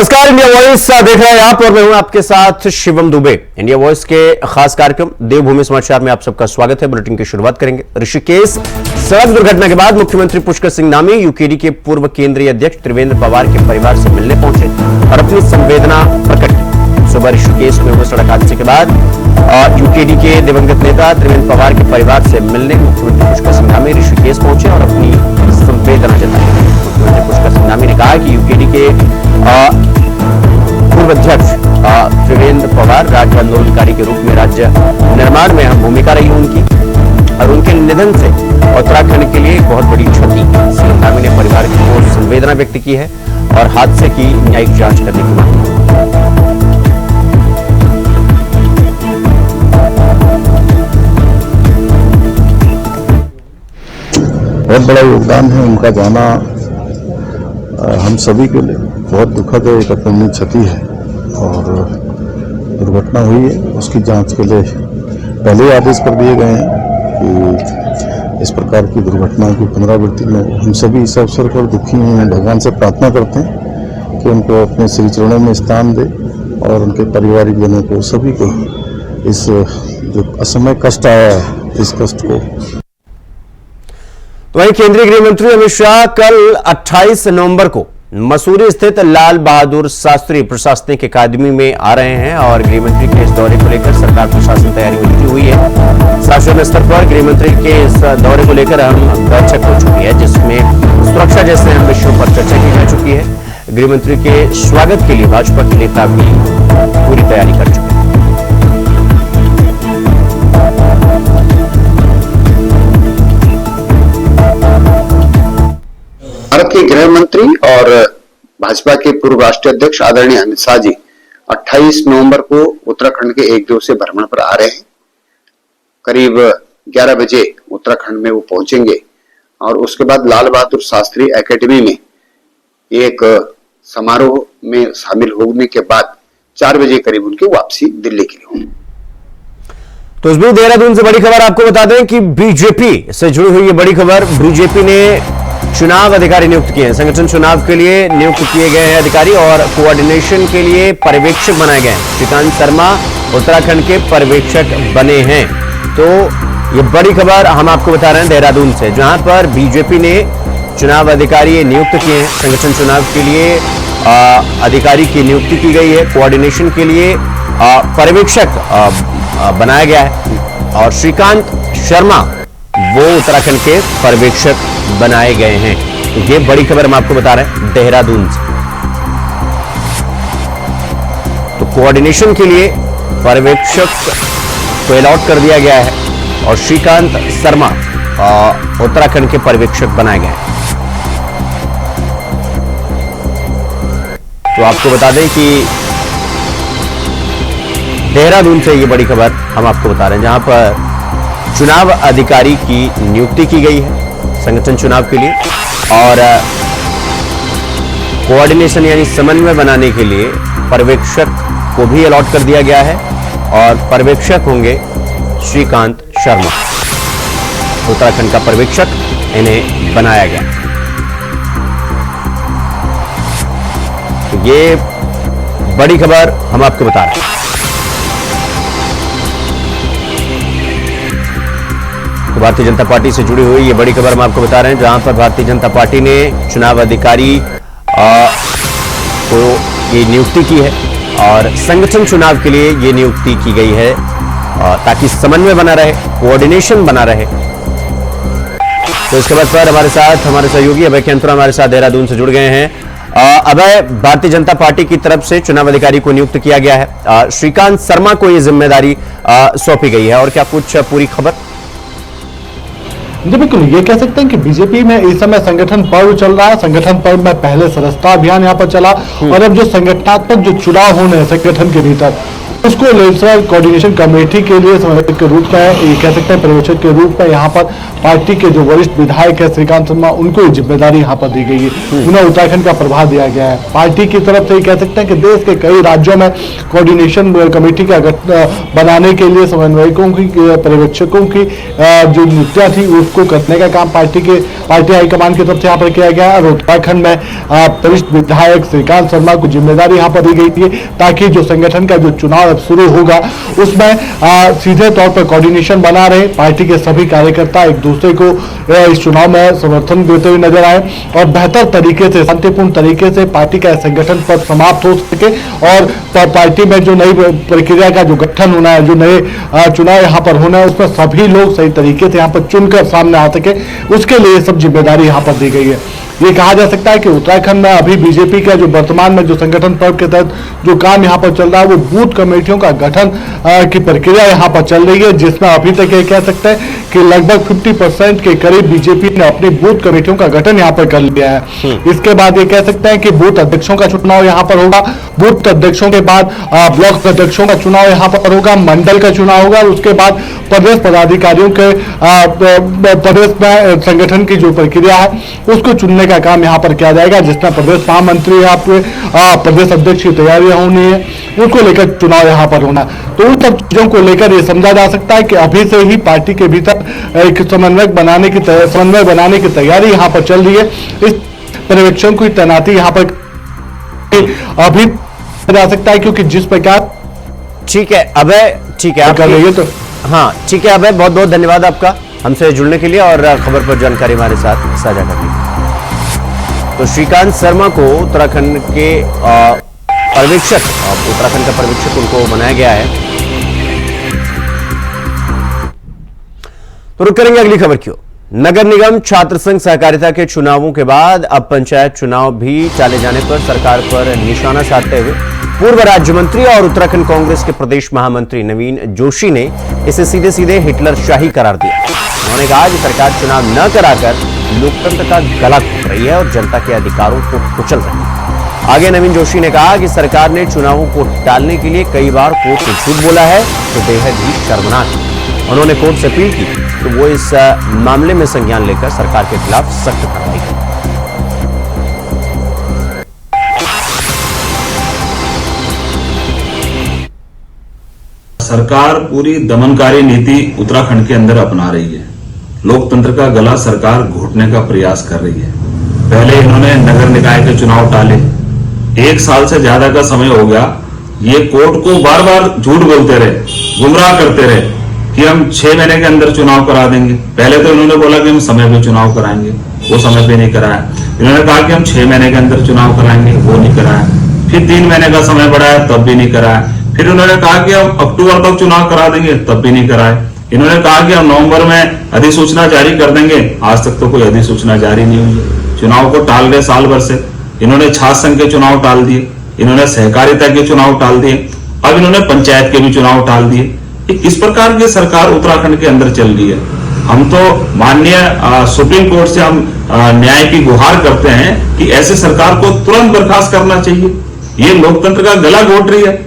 नमस्कार, India voice देख रहे हैं आप और मैं हूं आपके साथ शिवम दुबे। इंडिया वॉइस के खास कार्यक्रम देवभूमि समाचार में आप सबका स्वागत है। बुलेटिन की शुरुआत करेंगे। ऋषिकेश सड़क दुर्घटना के बाद मुख्यमंत्री पुष्कर सिंह धामी यूकेडी के पूर्व केंद्रीय अध्यक्ष त्रिवेंद्र पवार के परिवार से मिलने पहुंचे और अपनी संवेदना प्रकट की। सुबह ऋषिकेश में हुए सड़क हादसे के बाद यूकेडी के दिवंगत नेता त्रिवेंद्र पवार के परिवार से मिलने मुख्यमंत्री पुष्कर सिंह धामी ऋषिकेश पहुंचे और अपनी संवेदना जताई। मुख्यमंत्री पुष्कर सिंह धामी ने कहा कि यूकेडी के पूर्व अध्यक्ष त्रिवेंद्र पवार राज्य आंदोलनकारी के रूप में राज्य निर्माण में अहम भूमिका रही उनकी और उनके निधन से उत्तराखंड के लिए एक बहुत बड़ी क्षति। सीएम धामी ने परिवार की ओर संवेदना व्यक्त की है और हादसे की न्यायिक जांच करने की मांग की। बहुत बड़ा योगदान है उनका जाना, हम सभी के लिए बहुत दुखद है, एक अपूरणीय क्षति है और दुर्घटना हुई है। उसकी जांच के लिए पहले आदेश कर दिए गए हैं कि इस प्रकार की दुर्घटनाओं की पुनरावृत्ति में हम सभी इस अवसर पर दुखी हैं। भगवान से प्रार्थना करते हैं कि उनको अपने श्री चरणों में स्थान दे और उनके पारिवारिक जनों को सभी को इस जो असमय कष्ट आया है इस कष्ट को। तो वहीं केंद्रीय गृह मंत्री अमित शाह कल 28 नवंबर को मसूरी स्थित लाल बहादुर शास्त्री प्रशासनिक अकादमी में आ रहे हैं और गृह मंत्री के इस दौरे को लेकर सरकार प्रशासन तैयारी में जुटी हुई है। शासन स्तर पर गृह मंत्री के इस दौरे को लेकर अहम बैठक हो चुकी है जिसमें सुरक्षा जैसे अहम विषयों पर चर्चा की जा चुकी है। गृह मंत्री के स्वागत के लिए भाजपा के नेता भी पूरी तैयारी कर चुके हैं। भारत के गृह मंत्री और भाजपा के पूर्व राष्ट्रीय अध्यक्ष आदरणीय अमित शाह जी 28 नवंबर को उत्तराखंड के एक दिवसीय भ्रमण पर आ रहे हैं। करीब 11 बजे उत्तराखंड में वो पहुंचेंगे और उसके बाद लाल बहादुर शास्त्री एकेडमी में एक समारोह में शामिल होने के बाद 4 बजे करीब उनकी वापसी दिल्ली के लिए होगी। तो इस बीच देहरादून से बड़ी खबर आपको बता दें कि बीजेपी से जुड़ी हुई ये बड़ी खबर, बीजेपी ने चुनाव अधिकारी नियुक्त किए हैं। संगठन चुनाव के लिए नियुक्त किए गए हैं अधिकारी और कोऑर्डिनेशन के लिए पर्यवेक्षक बनाए गए हैं। श्रीकांत शर्मा उत्तराखंड के पर्यवेक्षक बने हैं। तो ये बड़ी खबर हम आपको बता रहे हैं देहरादून से, जहां पर बीजेपी ने चुनाव अधिकारी नियुक्त किए हैं। संगठन चुनाव के लिए अधिकारी की नियुक्ति की गई है। कोऑर्डिनेशन के लिए पर्यवेक्षक बनाया गया है और श्रीकांत शर्मा वो उत्तराखंड के पर्यवेक्षक बनाए गए हैं। तो ये बड़ी खबर हम आपको बता रहे हैं देहरादून से। तो कोऑर्डिनेशन के लिए पर्यवेक्षक को अलॉट कर दिया गया है और श्रीकांत शर्मा उत्तराखंड के पर्यवेक्षक बनाए गए हैं। तो आपको बता दें कि देहरादून से ये बड़ी खबर हम आपको बता रहे हैं, जहां पर चुनाव अधिकारी की नियुक्ति की गई है संगठन चुनाव के लिए और कोऑर्डिनेशन यानी समन्वय बनाने के लिए पर्यवेक्षक को भी अलॉट कर दिया गया है और पर्यवेक्षक होंगे श्रीकांत शर्मा। उत्तराखंड का पर्यवेक्षक इन्हें बनाया गया। तो ये बड़ी खबर हम आपको बता रहे हैं। तो भारतीय जनता पार्टी से जुड़ी हुई ये बड़ी खबर हम आपको बता रहे हैं, जहां पर भारतीय जनता पार्टी ने चुनाव अधिकारी को ये नियुक्ति की है और संगठन चुनाव के लिए ये नियुक्ति की गई है ताकि समन्वय बना रहे, कोऑर्डिनेशन बना रहे। तो इस खबर पर हमारे साथ हमारे सहयोगी अभय केंतुरा हमारे साथ देहरादून से जुड़ गए हैं। अभय, भारतीय जनता पार्टी की तरफ से चुनाव अधिकारी को नियुक्त किया गया है, श्रीकांत शर्मा को ये जिम्मेदारी सौंपी गई है और क्या कुछ पूरी खबर? जी बिल्कुल, ये कह सकते हैं कि बीजेपी में इस समय संगठन पर्व चल रहा है। संगठन पर्व में पहले सदस्यता अभियान यहाँ पर चला और अब जो संगठनात्मक जो चुनाव होने हैं संगठन के भीतर उसको लेजिस्लेटिव कोऑर्डिनेशन कमेटी के लिए समन्वयक के रूप में, ये कह सकते हैं पर्यवेक्षक के रूप में यहाँ पर पार्टी के जो वरिष्ठ विधायक है श्रीकांत शर्मा, उनको ये जिम्मेदारी यहाँ पर दी गई है। उन्हें उत्तराखंड का प्रभार दिया गया है। पार्टी की तरफ से कह सकते हैं कि देश के कई राज्यों में कोऑर्डिनेशन कमेटी का बनाने के लिए समन्वयकों की, पर्यवेक्षकों की जो नियुक्तियां थी उसको करने का काम पार्टी हाईकमान की तरफ से यहाँ पर किया गया। और उत्तराखंड में वरिष्ठ विधायक श्रीकांत शर्मा को जिम्मेदारी यहाँ पर दी गई थी ताकि जो संगठन का जो चुनाव अब शुरू होगा उसमें सीधे तौर पर कोऑर्डिनेशन बना रहे, पार्टी के सभी कार्यकर्ता एक दूसरे को इस चुनाव में समर्थन देते हुए नजर आए और बेहतर तरीके से, शांतिपूर्ण तरीके से पार्टी का संगठन पद समाप्त हो सके और पार्टी में जो नई प्रक्रिया का जो गठन होना है, जो नए चुनाव यहाँ पर होना है, उसमें सभी लोग सही तरीके से यहाँ पर चुनकर सामने आ सके, उसके लिए सब जिम्मेदारी यहाँ पर दी गई है। ये कहा जा सकता है कि उत्तराखंड में अभी बीजेपी का जो वर्तमान में जो संगठन पर्व के तहत जो काम यहाँ पर चल रहा है वो बूथ कमेटियों का गठन की प्रक्रिया यहाँ पर चल रही है, जिसमें अभी तक ये कह सकते हैं कि लगभग 50% के करीब बीजेपी ने अपनी बूथ कमेटियों का गठन यहाँ पर कर लिया है। इसके बाद ये कह सकते हैं कि बूथ अध्यक्षों का चुनाव यहाँ पर होगा, बूथ अध्यक्षों के बाद ब्लॉक अध्यक्षों का चुनाव यहाँ पर होगा, मंडल का चुनाव होगा, उसके बाद प्रदेश पदाधिकारियों के प्रदेश में संगठन की जो प्रक्रिया है उसको चुनने का काम यहाँ पर किया जाएगा, जिसमें प्रदेश महामंत्री आपके प्रदेश अध्यक्ष की तैयारियां होनी है, उनको लेकर चुनाव यहाँ पर होना। तो उन सब चीजों को लेकर ये समझा जा सकता है कि अभी से ही पार्टी के भीतर एक समन्वय बनाने की तैयारी यहाँ पर चल रही है। इस पर्यवेक्षण की तैनाती यहाँ पर अभी जा सकता है, क्योंकि जिस प्रकार ठीक है अभय, ठीक है आप कर रही है तो हाँ ठीक है अभय, बहुत बहुत धन्यवाद आपका हमसे जुड़ने के लिए और खबर पर जानकारी हमारे साथ साझा करने के लिए। तो श्रीकांत शर्मा को उत्तराखंड के पर्यवेक्षक, उत्तराखंड का पर्यवेक्षक उनको बनाया गया है। तो रुक करेंगे अगली खबर की ओर। नगर निगम छात्र संघ सहकारिता के चुनावों के बाद अब पंचायत चुनाव भी टाले जाने पर सरकार पर निशाना साधते हुए पूर्व राज्य मंत्री और उत्तराखंड कांग्रेस के प्रदेश महामंत्री नवीन जोशी ने इसे सीधे सीधे हिटलर शाही करार दिया। उन्होंने कहा कि सरकार चुनाव न कराकर लोकतंत्र का गला घोट रही है और जनता के अधिकारों को कुचल रही है। आगे नवीन जोशी ने कहा कि सरकार ने चुनावों को टालने के लिए कई बार कोर्ट से झूठ बोला है तो बेहद ही शर्मनाक है। उन्होंने कोर्ट से अपील की तो वो इस मामले में संज्ञान लेकर सरकार के खिलाफ सख्त कार्रवाई करे। सरकार पूरी दमनकारी नीति उत्तराखंड के अंदर अपना रही है। लोकतंत्र का गला सरकार घोटने का प्रयास कर रही है। पहले इन्होंने नगर निकाय के चुनाव टाले, 1 साल से ज्यादा का समय हो गया। ये कोर्ट को बार बार झूठ बोलते रहे, गुमराह करते रहे कि हम 6 महीने के अंदर चुनाव करा देंगे। पहले तो इन्होंने बोला कि हम समय पे चुनाव कराएंगे, वो समय पे नहीं कराया। इन्होंने कहा कि हम 6 महीने के अंदर चुनाव कराएंगे, वो नहीं कराया। फिर 3 महीने का समय बढ़ाया, तब भी नहीं कराया। फिर उन्होंने कहा कि हम अक्टूबर तक चुनाव करा देंगे, तब भी नहीं कराए। इन्होंने कहा कि हम नवंबर में अधिसूचना जारी कर देंगे, आज तक तो कोई अधिसूचना जारी नहीं हुई है। चुनाव को टाल रहे साल भर से। इन्होंने छात्र संघ के चुनाव टाल दिए, इन्होंने सहकारिता के चुनाव टाल दिए, अब इन्होंने पंचायत के भी चुनाव टाल दिए। किस प्रकार की सरकार उत्तराखंड के अंदर चल रही है? हम तो माननीय सुप्रीम कोर्ट से हम न्याय की गुहार करते हैं कि ऐसे सरकार को तुरंत बर्खास्त करना चाहिए। ये लोकतंत्र का गला घोट रही है।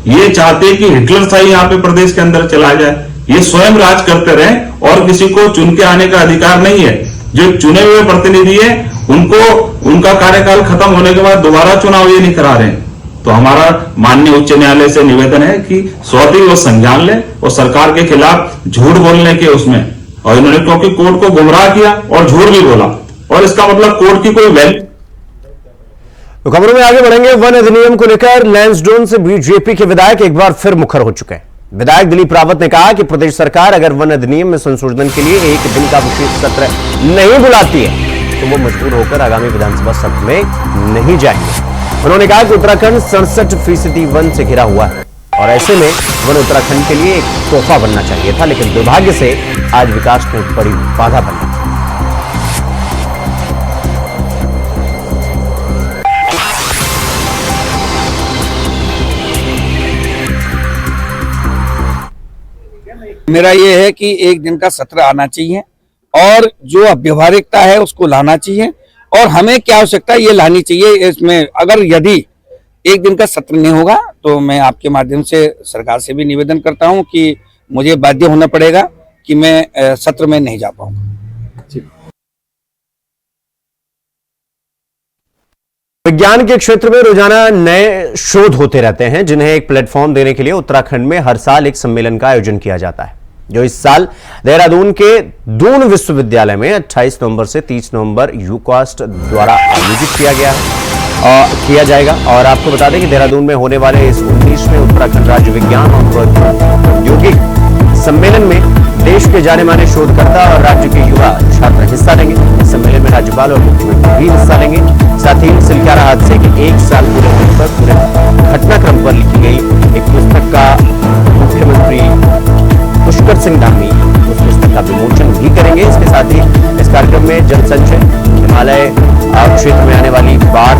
ये चाहते हैं कि हिटलर शाही यहाँ पे प्रदेश के अंदर चला जाए। ये स्वयं राज करते रहे और किसी को चुन के आने का अधिकार नहीं है। जो चुने हुए प्रतिनिधि है उनको उनका कार्यकाल खत्म होने के बाद दोबारा चुनाव ये नहीं करा रहे हैं। तो हमारा माननीय उच्च न्यायालय से निवेदन है कि स्वतः ही वो संज्ञान ले और सरकार के खिलाफ झूठ बोलने के उसमें, और इन्होंने क्योंकि कोर्ट को गुमराह किया और झूठ भी बोला, और इसका मतलब कोर्ट की कोई वैल्यू। तो खबरों में आगे बढ़ेंगे। वन अधिनियम को लेकर लैंसडौन से बीजेपी के विधायक एक बार फिर मुखर हो चुके हैं। विधायक दिलीप रावत ने कहा कि प्रदेश सरकार अगर वन अधिनियम में संशोधन के लिए 1 दिन का विशेष सत्र नहीं बुलाती है तो वो मजबूर होकर आगामी विधानसभा सत्र में नहीं जाएंगे। उन्होंने कहा कि उत्तराखंड 67% वन से घिरा हुआ है और ऐसे में वन उत्तराखंड के लिए एक तोहफा बनना चाहिए था, लेकिन दुर्भाग्य से आज विकास में बड़ी बाधा बनी। मेरा ये है कि 1 दिन का सत्र आना चाहिए और जो व्यवहारिकता है उसको लाना चाहिए, और हमें क्या आवश्यकता है ये लानी चाहिए। इसमें अगर यदि 1 दिन का सत्र नहीं होगा तो मैं आपके माध्यम से सरकार से भी निवेदन करता हूं कि मुझे बाध्य होना पड़ेगा कि मैं सत्र में नहीं जा पाऊंगा। विज्ञान के क्षेत्र में रोजाना नए शोध होते रहते हैं, जिन्हें एक प्लेटफॉर्म देने के लिए उत्तराखंड में हर साल एक सम्मेलन का आयोजन किया जाता है, जो इस साल देहरादून के दून विश्वविद्यालय में 28 नवंबर से 30 नवंबर यूकास्ट द्वारा आयोजित किया जाएगा। और आपको बता दें कि देहरादून में होने वाले इस 19वें उत्तराखंड राज्य विज्ञान और प्रौद्योगिक सम्मेलन में देश के जाने माने शोधकर्ता और राज्य के युवा छात्र हिस्सा लेंगे। इस सम्मेलन में राज्यपाल और मुख्यमंत्री भी हिस्सा लेंगे। साथ ही सिलक्यारा हादसे के 1 साल पूरे होने पर पूरे घटनाक्रम पर लिखी गई एक पुस्तक का मुख्यमंत्री पुष्कर सिंह धामी उस पुस्तक का विमोचन भी करेंगे। इसके साथ ही इस कार्यक्रम में जल संचय, हिमालय क्षेत्र में आने वाली बाढ़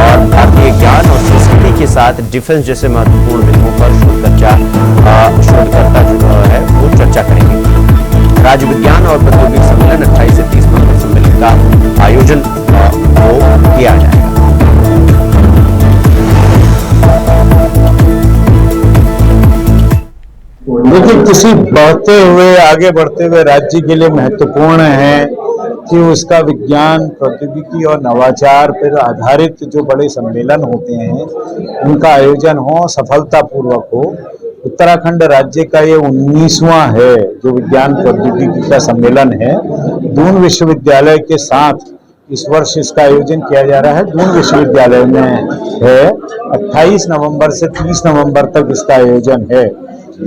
और भारतीय ज्ञान और संस्कृति के साथ डिफेंस जैसे महत्वपूर्ण बिंदुओं पर शोधकर्ता जो है वो चर्चा करेंगे। राज्य विज्ञान और प्रौद्योगिक सम्मेलन 28 से 30 नवंबर सम्मेलन का आयोजन वो किया जाएगा। देखिए, किसी आगे बढ़ते हुए राज्य के लिए महत्वपूर्ण है कि उसका विज्ञान, प्रौद्योगिकी और नवाचार पर आधारित जो बड़े सम्मेलन होते हैं उनका आयोजन हो, सफलतापूर्वक हो। उत्तराखंड राज्य का ये 19वां है जो विज्ञान प्रौद्योगिकी का सम्मेलन है। दून विश्वविद्यालय के साथ इस वर्ष इसका आयोजन किया जा रहा है। दून विश्वविद्यालय में है। 28 नवंबर से 30 नवंबर तक इसका आयोजन है।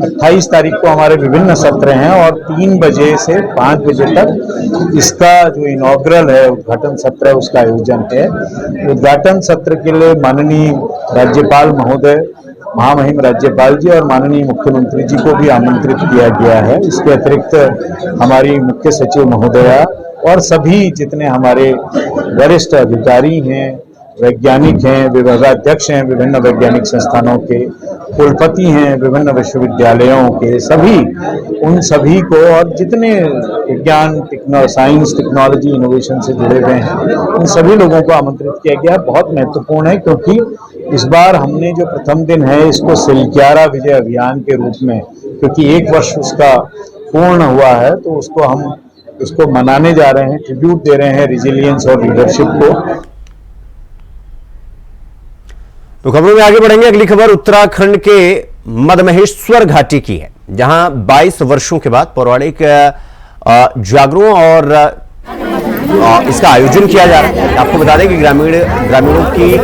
28 तारीख को हमारे विभिन्न सत्र हैं और 3 बजे से 5 बजे तक इसका जो इनॉग्रल है, उद्घाटन सत्र है, उसका आयोजन है। उद्घाटन सत्र के लिए माननीय राज्यपाल महोदय, महामहिम राज्यपाल जी और माननीय मुख्यमंत्री जी को भी आमंत्रित किया गया है। इसके अतिरिक्त हमारी मुख्य सचिव महोदया और सभी जितने हमारे वरिष्ठ अधिकारी हैं, वैज्ञानिक हैं, विभागाध्यक्ष हैं, विभिन्न वैज्ञानिक संस्थानों के कुलपति हैं, विभिन्न विश्वविद्यालयों के सभी, उन सभी को और जितने विज्ञान, साइंस, टेक्नोलॉजी, इनोवेशन से जुड़े हुए हैं, उन सभी लोगों को आमंत्रित किया गया। बहुत महत्वपूर्ण है क्योंकि इस बार हमने जो प्रथम दिन है इसको सिलक्यारा विजय अभियान के रूप में, क्योंकि 1 वर्ष उसका पूर्ण हुआ है, तो उसको मनाने जा रहे हैं, ट्रिब्यूट दे रहे हैं रिजिलियंस और लीडरशिप को। तो खबरों में आगे बढ़ेंगे। अगली खबर उत्तराखंड के मदमहेश्वर घाटी की है, जहां 22 वर्षों के बाद पौराणिक जागरों और इसका आयोजन किया जा रहा है। आपको बता दें कि ग्रामीणों की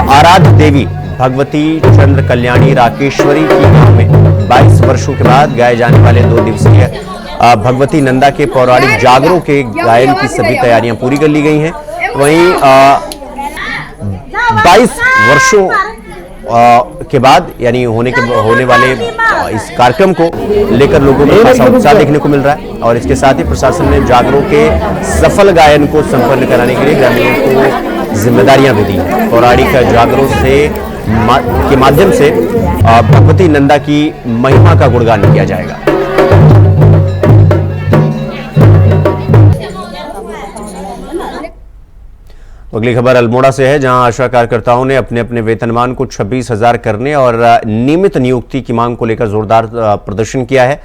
आराध्य देवी भगवती चंद्र कल्याणी राकेश्वरी की गांव में 22 वर्षों के बाद गाए जाने वाले 2 दिवसीय भगवती नंदा के पौराणिक जागरों के गायन की सभी तैयारियां पूरी कर ली गई हैं। वहीं 22 वर्षों के बाद यानी होने वाले इस कार्यक्रम को लेकर लोगों में खासा उत्साह देखने को मिल रहा है। और इसके साथ ही प्रशासन ने जागरों के सफल गायन को संपन्न कराने के लिए ग्रामीणों को जिम्मेदारियां भी दी हैं। पौराणिक जागरों के माध्यम से भगवती नंदा की महिमा का गुणगान किया जाएगा। अगली खबर अल्मोड़ा से है, जहां आशा कार्यकर्ताओं ने अपने अपने वेतनमान को 26,000 करने और नियमित नियुक्ति की मांग को लेकर जोरदार प्रदर्शन किया है।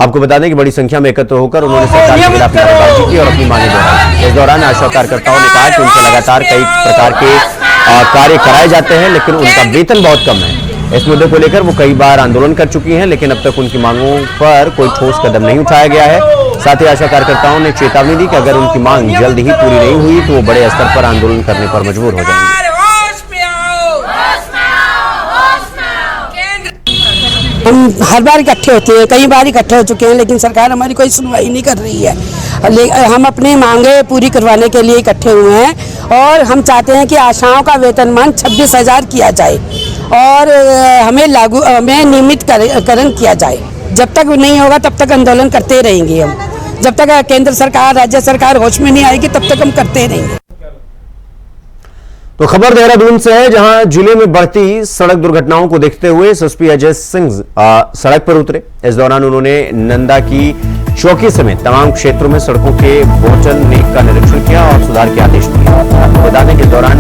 आपको बता दें कि बड़ी संख्या में एकत्र होकर उन्होंने सरकार के खिलाफ नारेबाजी की और अपनी मांगें दोहराई। इस दौरान आशा कार्यकर्ताओं ने कहा कि उनसे लगातार कई प्रकार के कार्य कराए जाते हैं, लेकिन उनका वेतन बहुत कम है। इस मुद्दे को लेकर वो कई बार आंदोलन कर चुकी हैं, लेकिन अब तक उनकी मांगों पर कोई ठोस कदम नहीं उठाया गया है। साथ ही आशा कार्यकर्ताओं ने चेतावनी दी कि अगर उनकी मांग जल्द ही पूरी नहीं हुई तो वो बड़े स्तर पर आंदोलन करने पर मजबूर हो जाएंगे। हम हर बार इकट्ठे होते हैं, कई बार इकट्ठे हो चुके हैं, लेकिन सरकार हमारी कोई सुनवाई नहीं कर रही है। हम अपनी मांगे पूरी करवाने के लिए इकट्ठे हुए हैं और हम चाहते हैं कि आशाओं का वेतनमान 26,000 किया जाए और हमें नियमितकरण किया जाए। जब तक नहीं होगा तब तक आंदोलन करते रहेंगे हम। जब तक केंद्र सरकार, राज्य सरकार होश में नहीं आएगी तब तक हम करते रहेंगे। तो खबर देहरादून से है, जहां जिले में बढ़ती सड़क दुर्घटनाओं को देखते हुए एसपी अजय सिंह सड़क पर उतरे। इस दौरान उन्होंने नंदा की चौकी समेत तमाम क्षेत्रों में सड़कों के बोचन नेक का निरीक्षण किया और सुधार के आदेश दिए। आपको बता दें कि इस दौरान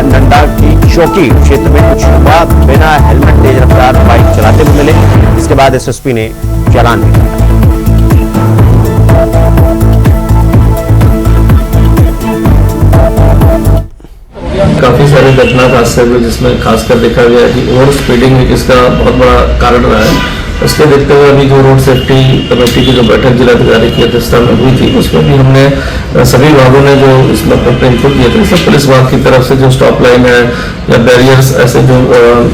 नंदा की चौकी क्षेत्र में कुछ युवा बिना हेलमेट तेज रफ्तार बाइक चलाते हुए मिले। इसके बाद एसएसपी ने चालान भी किया। काफी सारे घटना हादसे हुए जिसमें खासकर देखा गया कि ओवर स्पीडिंग इसका बहुत बड़ा कारण रहा है। उसके देखते हुए अभी जो रोड सेफ्टी कमेटी की जो बैठक जिलाधिकारी की अध्यक्षता में हुई थी उसमें भी हमने सभी विभागों ने जो इसमें अपने इनपुट दिए थे, सब पुलिस विभाग की तरफ से जो स्टॉप लाइन है या बैरियर्स ऐसे जो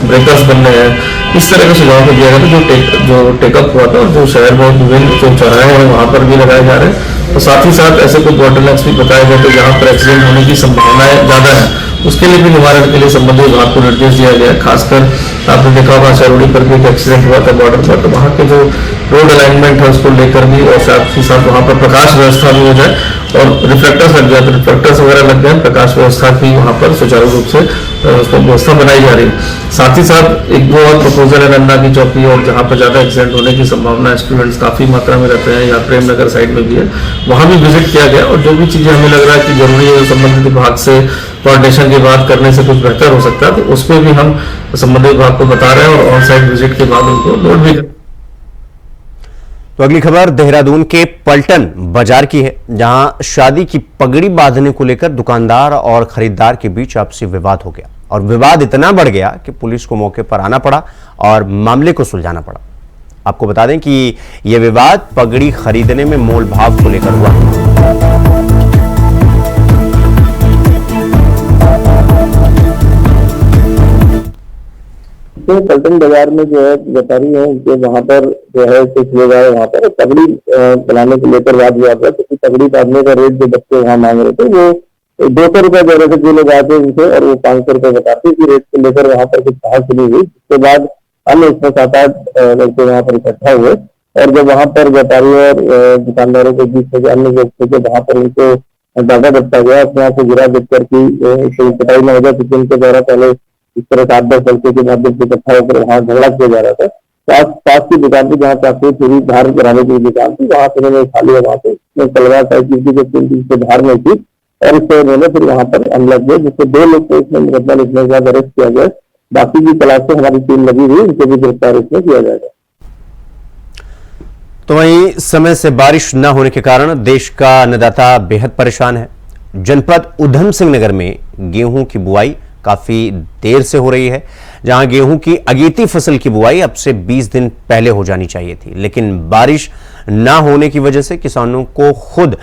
ब्रेकर्स बनने हैं, इस तरह का सुझाव दिया गया था जो टेकअप हुआ था। और जो शहर में विभिन्न जो चौराहे हैं वहाँ पर भी लगाए जा रहे हैं। और साथ ही साथ ऐसे कुछ बॉटलनेक्स भी बताए गए थे जहाँ पर एक्सीडेंट होने की संभावनाएं ज्यादा है, उसके लिए भी निवारण के लिए संबंधित विभाग को निर्देश दिया गया है। खासकर आपने देखा होगा सरोड़ी पर भी एक एक्सीडेंट हुआ था बॉर्डर पर, तो वहाँ के जो रोड अलाइनमेंट है उसको लेकर भी और साथ ही साथ वहाँ पर प्रकाश व्यवस्था भी हो जाए और रिफ्लेक्टर्स लग जाए, तो रिफ्लेक्टर्स वगैरह लग जाए, प्रकाश व्यवस्था की वहाँ पर सुचारू रूप से उसको व्यवस्था बनाई जा रही है। साथ ही साथ एक दो और प्रपोजल है नन्ना की चौकी और जहाँ पर ज्यादा एक्सीडेंट होने की संभावना, स्टूडेंट्स काफी मात्रा में रहते हैं या प्रेम नगर साइड में भी है, वहाँ भी विजिट किया गया। और जो भी चीजें हमें लग रहा है कि जरूरी है संबंधित विभाग से कोऑर्डिनेशन की बात करने से कुछ बेहतर हो सकता है, तो उस पर भी हम संबंधित विभाग को बता रहे हैं और ऑन साइट विजिट के बाद उनको नोट भी। तो अगली खबर देहरादून के पलटन बाजार की है, जहां शादी की पगड़ी बांधने को लेकर दुकानदार और खरीदार के बीच आपसी विवाद हो गया और विवाद इतना बढ़ गया कि पुलिस को मौके पर आना पड़ा और मामले को सुलझाना पड़ा। आपको बता दें कि यह विवाद पगड़ी खरीदने में मोल भाव को लेकर हुआ। तो पलटन बाजार में जो है व्यापारी है उनके वहाँ पर जो है कुछ लोग आए वहाँ पर पगड़ी बनाने को लेकर वाद विवाद हुआ। तो पगड़ी बांधने का रेट जो बच्चे वहाँ मांग रहे थे वो 200 रुपए दे रहे थे जो लोग आते उनसे, और वो 500 रुपए बताते कि रेट को लेकर वहाँ पर कुछ कहा सुनी हुई। जिसके बाद अन्य इसमें 7-8 लड़के वहाँ पर इकट्ठा हुए और जब वहाँ पर व्यापारियों और दुकानदारों के बीच में अन्य लोग थे वहाँ पर उनको डाटा दबता गया, अपने आप को गिरा देख कर की पिटाई न हो जाए, क्योंकि उनके द्वारा पहले इस तरह 8-10 लड़के के माध्यम से इकट्ठा होकर वहाँ झगड़ा किया जा रहा था। पास की दुकान थी जहाँ पे पूरी धार कराने की दुकान थी, वहाँ से उन्होंने खाली वहाँ पे तलवार टाइप की जो 3 दिन से धार में थी और इससे उन्होंने फिर वहाँ पर हमला किया, जिससे 2 लोग को इसमें मुकदमा लिखने के बाद अरेस्ट किया गया। बाकी की तलाश से हमारी टीम लगी हुई, उनको भी गिरफ्तार इसमें किया जाएगा। तो वहीं समय से बारिश न होने के कारण देश का अन्नदाता बेहद परेशान है। जनपद उधम सिंह नगर में गेहूं की बुआई काफी देर से हो रही है, जहां गेहूं की अगेती फसल की बुआई अब से 20 दिन पहले हो जानी चाहिए थी, लेकिन बारिश ना होने की वजह से किसानों को खुद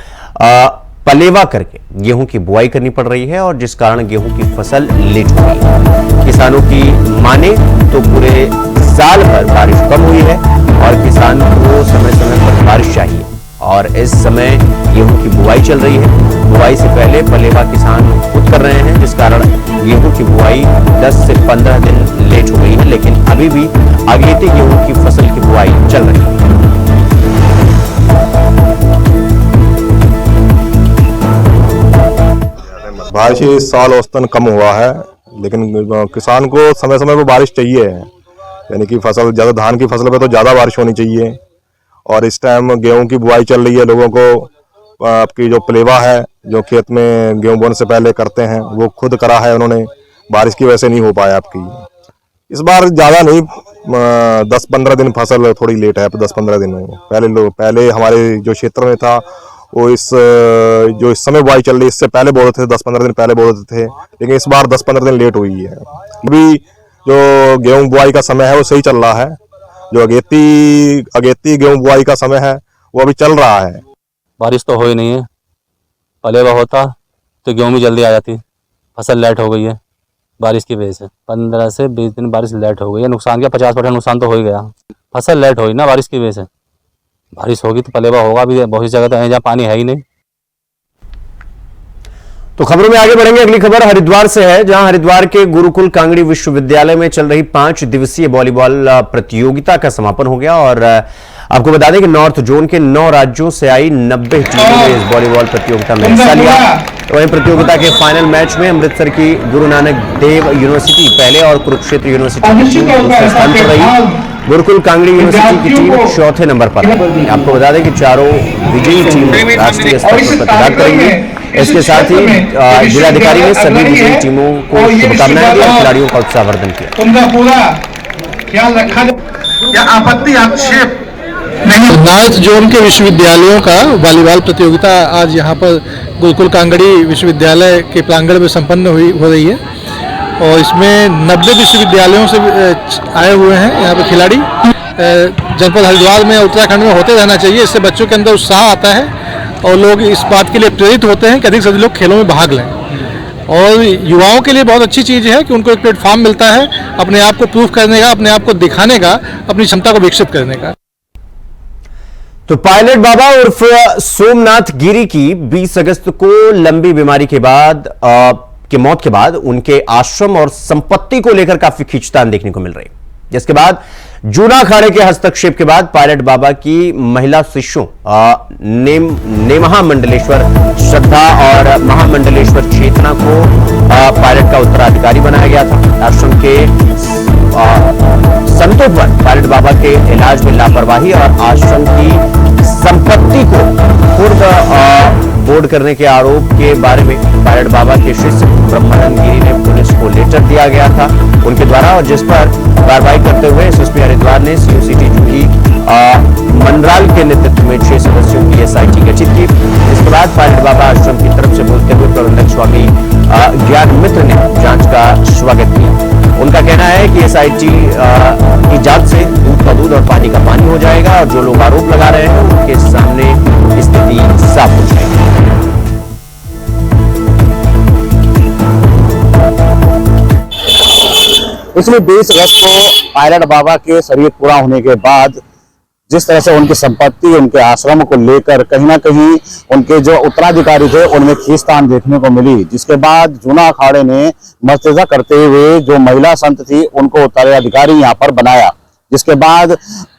पलेवा करके गेहूं की बुआई करनी पड़ रही है और जिस कारण गेहूं की फसल लेट हो गई है। किसानों की माने तो पूरे साल भर बारिश कम हुई है और किसान को समय समय पर बारिश चाहिए और इस समय गेहूं की बुआई चल रही है। बुआई से पहले पलेवा किसान खुद कर रहे हैं, जिस कारण गेहूं की बुआई 10 से 15 दिन लेट हो गई है, लेकिन अभी भी अगेती गेहूं की फसल की बुआई चल रही है। बारिश इस साल औसतन कम हुआ है, लेकिन किसान को समय समय पर बारिश चाहिए है, यानी कि फसल ज्यादा धान की फसल पे तो ज्यादा बारिश होनी चाहिए। और इस टाइम गेहूं की बुआई चल रही है, लोगों को आपकी जो पलेवा है जो खेत में गेहूं बोने से पहले करते हैं वो खुद करा है उन्होंने, बारिश की वजह से नहीं हो पाया आपकी। इस बार ज्यादा नहीं, 10-15 दिन फसल थोड़ी लेट है, 10-15 दिन पहले हमारे जो क्षेत्र में था वो इस समय बुआई चल रही है, इससे पहले बोल रहे थे 10-15 दिन पहले बोल रहे थे, लेकिन इस बार 10-15 दिन लेट हुई है। अभी जो गेहूं बुआई का समय है वो सही चल रहा है, जो अगेती गेहूं बुआई का समय है वो अभी चल रहा है। बारिश तो हो ही नहीं है, पलेवा होता तो गेहूं भी जल्दी आ जाती, फसल लेट हो गई है बारिश की वजह से। 15 से 20 दिन बारिश लेट हो गई है, नुकसान क्या 50% नुकसान तो हो ही गया। फसल लेट हुई ना बारिश की वजह से, बारिश होगी तो पलेवा होगा भी। बहुत सी जगह तो है जहाँ पानी है ही नहीं। तो खबरों में आगे बढ़ेंगे। अगली खबर हरिद्वार से है, जहां हरिद्वार के गुरुकुल कांगड़ी विश्वविद्यालय में चल रही 5 दिवसीय वॉलीबॉल प्रतियोगिता का समापन हो गया और आपको बता दें कि नॉर्थ जोन के 9 राज्यों से आई 90 टीमों ने इस वॉलीबॉल प्रतियोगिता में हिस्सा लिया। वहीं प्रतियोगिता के फाइनल मैच में अमृतसर की गुरु नानक देव यूनिवर्सिटी पहले और कुरुक्षेत्र यूनिवर्सिटी की टीम दूसरे स्थान पर रही। गुरुकुल कांगड़ी यूनिवर्सिटी की टीम चौथे नंबर पर। आपको बता दें कि चारों विजयी टीम राष्ट्रीय स्तर पर प्रतिभाग करेंगी। इसके साथ ही जिलाधिकारी ने सभी विभिन्न टीमों को शुभकामनाएं दी और खिलाड़ियों का उत्साहवर्धन किया। उनका पूरा ख्याल रखा जाए या आपत्ति आक्षेप नहीं। नॉर्थ जोन के विश्वविद्यालयों का वॉलीबॉल प्रतियोगिता आज यहाँ पर गुरुकुल कांगड़ी विश्वविद्यालय के प्रांगण में संपन्न हो रही है और इसमें 90 विश्वविद्यालयों से आए हुए हैं यहाँ पे खिलाड़ी। जनपद हरिद्वार में, उत्तराखंड में होते रहना चाहिए, इससे बच्चों के अंदर उत्साह आता है और लोग इस बात के लिए प्रेरित होते हैं कि अधिक से अधिक लोग खेलों में भाग लें। और युवाओं के लिए बहुत अच्छी चीज़ है कि उनको एक प्लेटफॉर्म मिलता है अपने आप को प्रूफ करने का, अपने आप को दिखाने का, अपनी क्षमता को विकसित करने का। तो पायलट बाबा उर्फ सोमनाथ गिरी की 20 अगस्त को लंबी बीमारी के बाद की मौत के बाद उनके आश्रम और संपत्ति को लेकर काफी खींचतान देखने को मिल रही है, जिसके बाद जूना अखाड़े के हस्तक्षेप के बाद पायलट बाबा की महिला शिष्यों महामंडलेश्वर श्रद्धा और महामंडलेश्वर चेतना को पायलट का उत्तराधिकारी बनाया गया था। आश्रम के संतों पर पायलट बाबा के इलाज में लापरवाही और आश्रम की संपत्ति को खुर्द बोर्ड करने के आरोप के बारे में पायलट बाबा के शिष्य ब्रह्मानंद गिरी ने पुलिस को लेटर दिया गया था उनके द्वारा, और जिस पर कार्रवाई करते हुए एसएसपी हरिद्वार ने सीओसीटी जूही मनराल के नेतृत्व में 6 सदस्यों की एसआईटी गठित की। इसके बाद पायलट बाबा आश्रम की तरफ से बोलते हुए प्रबंधक स्वामी ज्ञान मित्र ने जांच का स्वागत किया। उनका कहना है कि एसआईटी की जांच से दूध का दूध और पानी का पानी हो जाएगा और जो लोग आरोप लगा रहे हैं उनके सामने स्थिति साफ हो जाएगी। पिछले 20 अगस्त को पायलट बाबा के शरीर पूरा होने के बाद जिस तरह से उनकी संपत्ति, उनके आश्रम को लेकर कहीं ना कहीं उनके जो उत्तराधिकारी थे उनमें खींचतान देखने को मिली, जिसके बाद जूना अखाड़े ने मर्तजा करते हुए जो महिला संत थी उनको उत्तराधिकारी यहाँ पर बनाया, जिसके बाद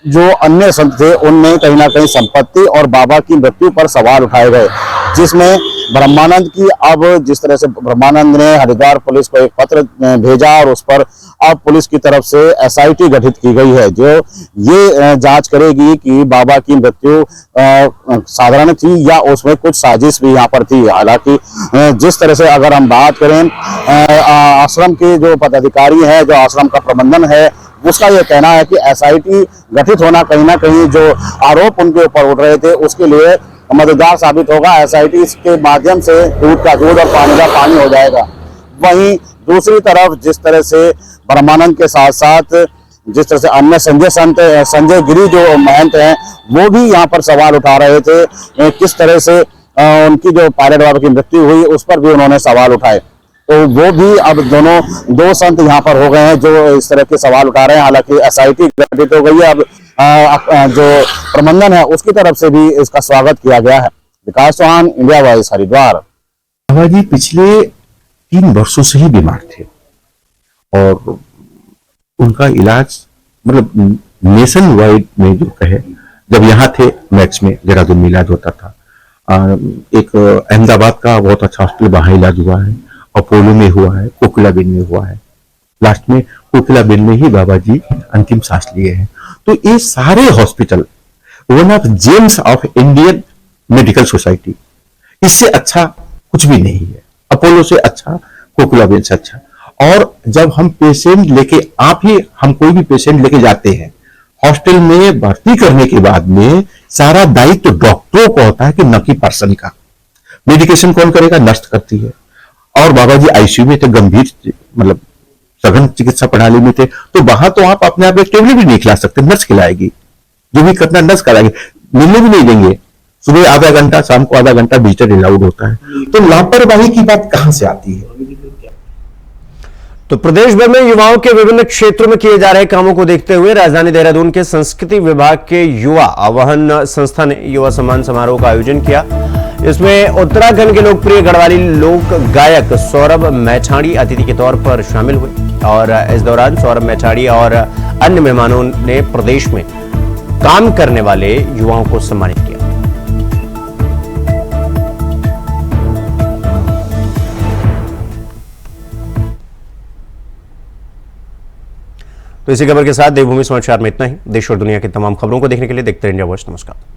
जो अन्य संत थे उनमें कहीं ना कहीं संपत्ति और बाबा की मृत्यु पर सवाल उठाए गए, जिसमें ब्रह्मानंद की अब जिस तरह से ब्रह्मानंद ने हरिद्वार पुलिस को एक पत्र भेजा और उस पर अब पुलिस की तरफ से एसआईटी गठित की गई है जो ये जांच करेगी कि बाबा की मृत्यु साधारण थी या उसमें कुछ साजिश भी यहाँ पर थी। हालांकि जिस तरह से अगर हम बात करें आश्रम के जो पदाधिकारी हैं, जो आश्रम का प्रबंधन है, उसका यह कहना है कि एसआईटी गठित होना कहीं ना कहीं जो आरोप उनके ऊपर उठ रहे थे उसके लिए मददगार साबित होगा। एसआईटी के माध्यम से दूध का दूध और पानी का पानी हो जाएगा। वहीं दूसरी तरफ जिस तरह से ब्रह्मानंद के साथ साथ जिस तरह से अन्य संजय गिरी जो महंत हैं वो भी यहाँ पर सवाल उठा रहे थे, किस तरह से उनकी जो पायलट बाबा की मृत्यु हुई उस पर भी उन्होंने सवाल उठाए, तो वो भी अब दो संत यहाँ पर हो गए हैं जो इस तरह के सवाल उठा रहे हैं। हालांकि एसआईटी गठित हो गई है, अब जो प्रबंधन है उसकी तरफ से भी इसका स्वागत किया गया है। विकास चौहान, इंडिया वॉइस, हरिद्वार। बाबा जी पिछले 3 वर्षों से ही बीमार थे और उनका इलाज मतलब नेशन वाइड में जो कहे, जब यहाँ थे मैक्स में देहरादून में इलाज होता था, एक अहमदाबाद का बहुत अच्छा हॉस्पिटल वहां इलाज हुआ है, अपोलो में हुआ है, कोकिलाबेन में हुआ है, लास्ट में कोकिलाबेन में ही बाबा जी अंतिम सांस लिए हैं। तो ये सारे hospital one of James of Indian medical society, इससे अच्छा कुछ भी नहीं है, अपोलो से अच्छा, कोकिलाबेन से अच्छा। और जब हम पेशेंट लेके हम कोई भी पेशेंट लेके जाते हैं हॉस्टल में भर्ती करने के बाद में सारा दायित्व तो डॉक्टरों को होता है कि न कि पर्सन का। मेडिकेशन कौन करेगा? नर्स करती है। और बाबा जी आईसीयू में थे, गंभीर मतलब सघन चिकित्सा प्रणाली में थे, तो वहां तो आप अपने आप एक टेबलेट भी नहीं खिला सकते, नर्स खिलाएगी, जो भी करना नर्स कराएगी, मिलने भी नहीं देंगे। सुबह आधा घंटा, शाम को आधा घंटा विजिटर अलाउड होता है, तो लापरवाही की बात कहां से आती है? तो प्रदेश भर में युवाओं के विभिन्न क्षेत्रों में किए जा रहे कामों को देखते हुए राजधानी देहरादून के संस्कृति विभाग के युवा आवाहन संस्था ने युवा सम्मान समारोह का आयोजन किया। इसमें उत्तराखंड के लोकप्रिय गढ़वाली लोक गायक सौरभ मैठाणी अतिथि के तौर पर शामिल हुए और इस दौरान सौरभ मैठाणी और अन्य मेहमानों ने प्रदेश में काम करने वाले युवाओं को सम्मानित किया। तो इसी खबर के साथ देवभूमि समाचार में इतना ही। देश और दुनिया की तमाम खबरों को देखने के लिए देखते रहिए इंडिया वॉइस। नमस्कार।